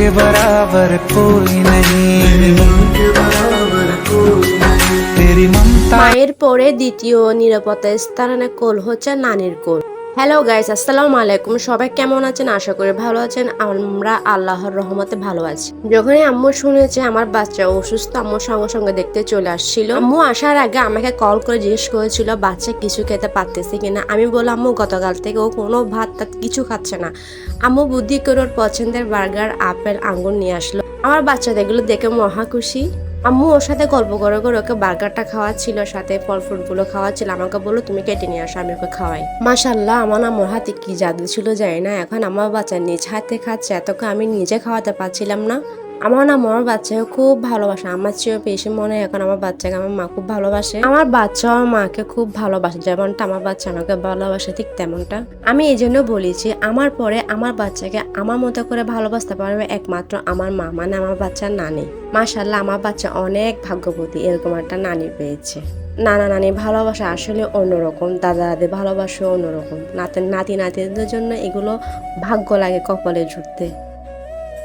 के बराबर कोई नहीं, के बराबर कोई नहीं। तेरी ममता। মায়ের পরে দ্বিতীয় নিরাপত্তা স্থানে কোল হচ্ছে নানির কোল। হ্যালো গাইস, আসসালামু আলাইকুম। সবাই কেমন আছেন? আশা করি ভালো আছেন। আমরা আল্লাহর রহমতে ভালো আছি। যখনই আম্মু শুনেছে আমার বাচ্চা অসুস্থ, আম্মুর সঙ্গে সঙ্গে দেখতে চলে আসছিল। আম্মু আসার আগে আমাকে কল করে জিজ্ঞেস করেছিল বাচ্চা কিছু খেতে পারতেছে কিনা। আমি বললাম আম্মু গতকাল থেকে ও কোনো ভাত টাত কিছু খাচ্ছে না। আম্মু বুদ্ধি করে ওর পছন্দের বার্গার, আপেল, আঙ্গুর নিয়ে আসলো। আমার বাচ্চাদের এগুলো দেখে মহা খুশি। আম্মু ওর সাথে গল্প করে করে ওকে বার্গারটা খাওয়াচ্ছিল, সাথে ফল ফ্রুট গুলো খাওয়াচ্ছিল। আমাকে বললো তুমি কেটে নিয়ে আসো, আমি ওকে খাওয়াই। মাশাল্লাহ, আমার আম্মুর হাতে কি জাদু ছিল যায় না। এখন আমার বাচ্চা নিজ হাতে খাচ্ছে, এতকে আমি নিজে খাওয়াতে পারছিলাম না। আমার বাচ্চাকে খুব ভালোবাসে, আমার চেয়েও বেশি মনে হয় এখন আমার বাচ্চাকে আমার মা খুব ভালোবাসে। আমার বাচ্চা আমার মাকে খুব ভালোবাসে, যেমনটা আমার বাচ্চা আমাকে ভালোবাসে ঠিক তেমনটা। আমি এই জন্য বলেছি আমার পরে আমার বাচ্চাকে আমার মতো করে ভালোবাসতে পারবে একমাত্র আমার মা, মানে আমার বাচ্চার নানি। মাশাল্লাহ, আমার বাচ্চা অনেক ভাগ্যবতী, এরকম একটা নানি পেয়েছে। নানা নানি ভালোবাসা আসলে অন্যরকম, দাদা দাদি ভালোবাসা অন্যরকম। নাতি নাতিদের জন্য এগুলো ভাগ্য লাগে কপালে জুটতে।